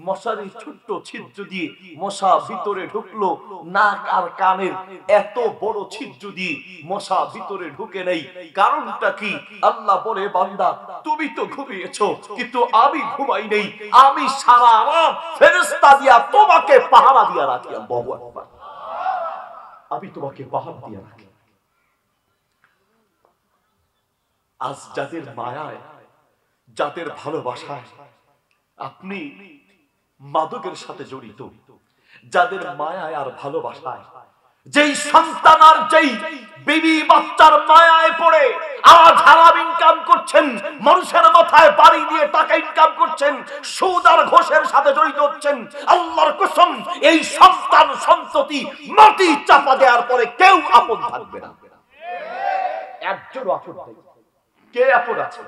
মশারি ছোট্ট ছিদ্র দিয়ে মশা ভিতরে ঢুকলো, নাক আর কানের এত বড় ছিদ্র দিয়ে মশা ভিতরে ঢুকে নেই। কারণটা কি? আল্লাহ বলে, বান্দা তুমি তো ঘুমিয়েছো, কিন্তু আমি ঘুমাই নেই। আমি সারা রাত ফেরেশতা দিয়া তোমাকে পাহারা দিয়া রাখি। আল্লাহু আকবার। আমি তোমাকে পাহারা দিয়া রাখি। আজ যাদের মায়ায়, যাদের ভালোবাসায় আপনি মাদকের সাথে জড়িত, যাদের মায়ায় আর ভালোবাসায়, যেই সন্তান আর যেই বিবি বাচ্চার মায়ায় পড়ে আজ হারাম ইনকাম করছেন, মানুষের মাথায় বাড়ি দিয়ে টাকা ইনকাম করছেন, সুদ আর ঘোষের সাথে জড়িত হচ্ছেন, আল্লাহর কসম এই সন্তান সন্ততি মাটি চাপা দেওয়ার পরে কেউ আপন থাকবে না। একজনও আপন নেই। কে আপন আছে?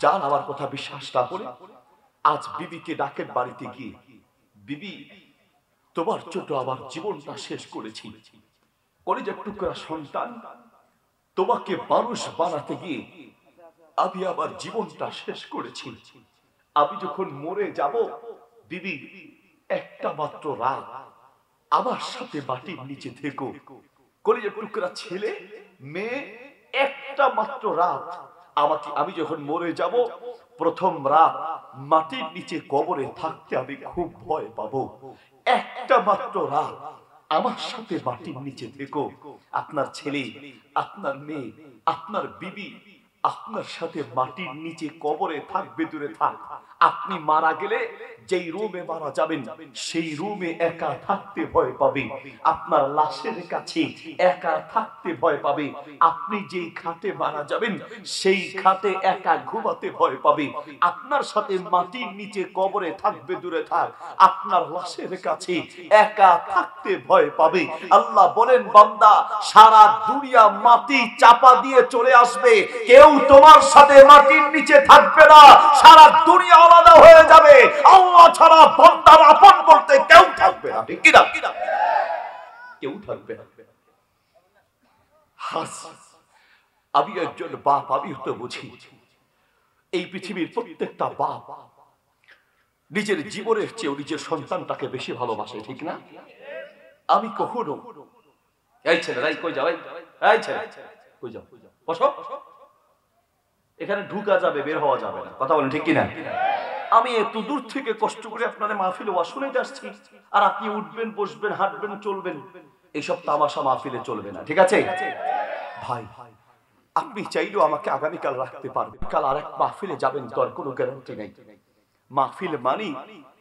যান আমার কথা বিশ্বাস না করে আজ বিবিকে ডাকেন বাড়িতে গিয়ে, বিবি তোমার জন্য আমার জীবনটা শেষ করেছি, কলিজার টুকরা সন্তান, তোমাকে মানুষ বানাতে গিয়ে আমি আমার জীবনটা শেষ করেছি। আমি যখন মরে যাব, বিবি একটা মাত্র রাত আমার সাথে মাটির নিচে থেকো। কলিজার টুকরা ছেলে মেয়ে, একটা মাত্র রাত আমাকে, আমি যখন মরে যাব প্রথম রাত মাটির নিচে কবরে থাকতে আমি খুব ভয় পাবো। একটা মাত্র রাত আমার সাথে মাটির নিচে থেকো। আপনার ছেলে, আপনার মেয়ে, আপনার বিবি আপনার সাথে মাটির নিচে কবরে থাকবে, দূরে থাক। আপনি মারা গেলে যেই রুমে মারা যাবেন সেই রুমে একা থাকতে ভয় পাবে, আপনার লাশের কাছে একা থাকতে ভয় পাবে। আপনি যেই খাটে মারা যাবেন সেই খাটে একা ঘুমাতে ভয় পাবে। আপনার সাথে মাটির নিচে কবরে থাকবে, দূরে থাক, আপনার লাশের কাছে একা থাকতে ভয় পাবে। আল্লাহ বলেন, বান্দা সারা দুনিয়া মাটি চাপা দিয়ে চলে আসবে, কেউ তোমার সাথে মাটির নিচে থাকবে না, সারা দুনিয়া আলাদা হয়ে যাবে। আল্লাহ ছাড়া বান্দার আপন বলতে কেউ থাকবে না, ঠিক কি না? কেউ থাকবে না। আমি একজন বাপ, আমি তো বুঝি এই পৃথিবীর প্রত্যেকটা বাপ নিজের জীবনের চেয়ে নিজের সন্তানটাকে বেশি ভালোবাসে, ঠিক না? আমি কখনো এই ছেলেরাই কই যাও, এই ছেলে কই যাও, বসো, এখানে ঢুকা যাবে, বের হওয়া যাবে না, কথা বলেন ঠিক কিনা? আমি এত দূর থেকে কষ্ট করে আপনাদের মাহফিলে ওয়াজ শুনতে আসছি, আর আপনি উঠবেন, বসবেন, হাঁটবেন, চলবেন, এইসব তামাশা মাহফিলে চলবে না, ঠিক আছে ভাই? আপনি চাইলেও আমাকে আগামীকাল রাখতে পারবেন, কাল আরেক মাহফিলে যাবেন, তার কোনো গ্যারান্টি নেই। মাহফিল মানি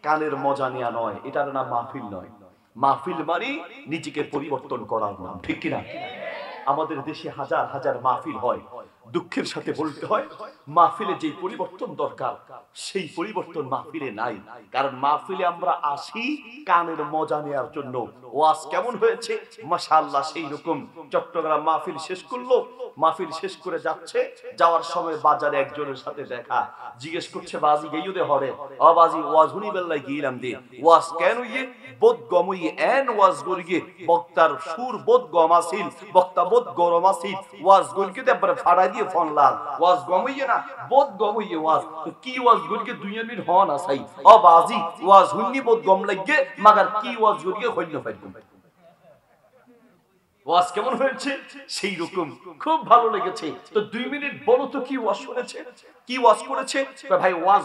কানের মজা নেওয়া নয়, এটার নাম মাহফিল নয়। মাহফিল মানি নিজেকে পরিবর্তন করার নাম, ঠিক কিনা? আমাদের দেশে হাজার হাজার মাহফিল হয়, দুঃখের সাথে বলতে হয় মাহফিলে যে পরিবর্তন দরকার সেই পরিবর্তন মাহফিলে নাই। কারণ মাহফিলে আমরা আসি কানের মজা নেওয়ার জন্য। ওয়াজ কেমন হয়েছে? মাশাআল্লাহ সেই রকম। চট্টগ্রাম মাহফিল শেষ করলো, মাহফিল শেষ করে যাচ্ছে, যাওয়ার সময় বাজারে একজনের সাথে দেখা, জিজ্ঞেস করছে বাজি গেইও দে হরে, ও বাজি ওয়াজ হুনি বেল্লাই গিলাম দে, ওয়াজ কেন ইয়ে বোধ গমই এন ওয়াজ গরিগে, বক্তার সুর বোধ গম আসিল, বক্তা বোধ গরম আসিল, ওয়াজ গরিকে দে পরে ফাড়াই দিয়ে ফোন লাল, ওয়াজ গমইয়ে না বোধ গমইয়ে ওয়াজ, তো কি ওয়াজ গরিকে দুনিয়া মিট হন আসাই, ও বাজি ওয়াজ হুনি বোধ গম লাগে, মাগার কি ওয়াজ গরিকে হইল পাইতো। ওয়াজ কেমন হয়েছে? সেই রকম, খুব ভালো লেগেছে। তো 2 মিনিট বলো তো কি ওয়াজ শুনেছে, কি ওয়াজ করেছে? ভাই ওয়াজ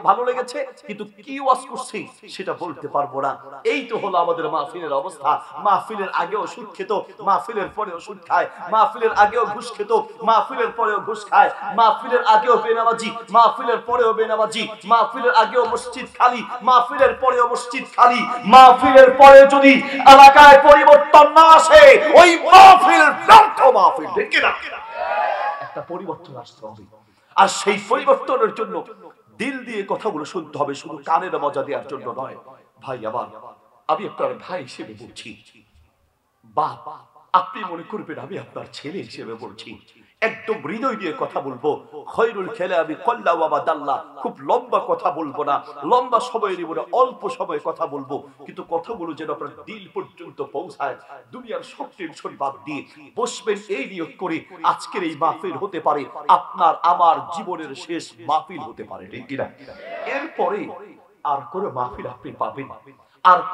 ভালো লেগেছে, কিন্তু কি ওয়াজ করছে সেটা বলতে পারবো না। এই তো হলো আমাদের মাহফিলের অবস্থা। মাহফিলের আগেও সুদ খেত, মাহফিলের পরেও সুদ খায়, মাহফিলের আগেও ঘুষ খেত, মাহফিলের পরেও ঘুষ খায়, মাহফিলের আগেও বেনামাজি, মাহফিলের পরেও বেনামাজি, মাহফিলের আগেও মসজিদ খালি, মাহফিলের পরেও মসজিদ খালি। মাহফিলের পরে যদি এলাকায় পরিবর্তন না আসে ওই মাহফিল ব্যর্থ মাহফিল, ঠিক কি না? একটা পরিবর্তন আসতে হবে, আর সেই পরিবর্তনের জন্য দিল দিয়ে কথাগুলো শুনতে হবে, শুধু কানের মজা দেওয়ার জন্য নয়। ভাই আবার আমি আপনার ভাই হিসেবে বলছি, বাপ আপনি মনে করবেন আমি আপনার ছেলে হিসেবে বলছি, একদম হৃদয় দিয়ে কথা বলবো। খৈরুল খেলাবি কল্লা ওয়া দাল্লা, খুব লম্বা কথা বলবো না, লম্বা সময় নিব না, অল্প সময় কথা বলবো, কিন্তু কথাগুলো যেন আপনার দিল পর্যন্ত পৌঁছায়। দুনিয়ার সব টেনশন বাদ দিয়ে বসবেন এই নিয়ত করে, আজকের এই মাহফিল হতে পারে আপনার আমার জীবনের শেষ মাহফিল হতে পারে, ঠিক কিনা? এরপরে আর কোনো মাহফিল আপনি পাবেন, আর কোনো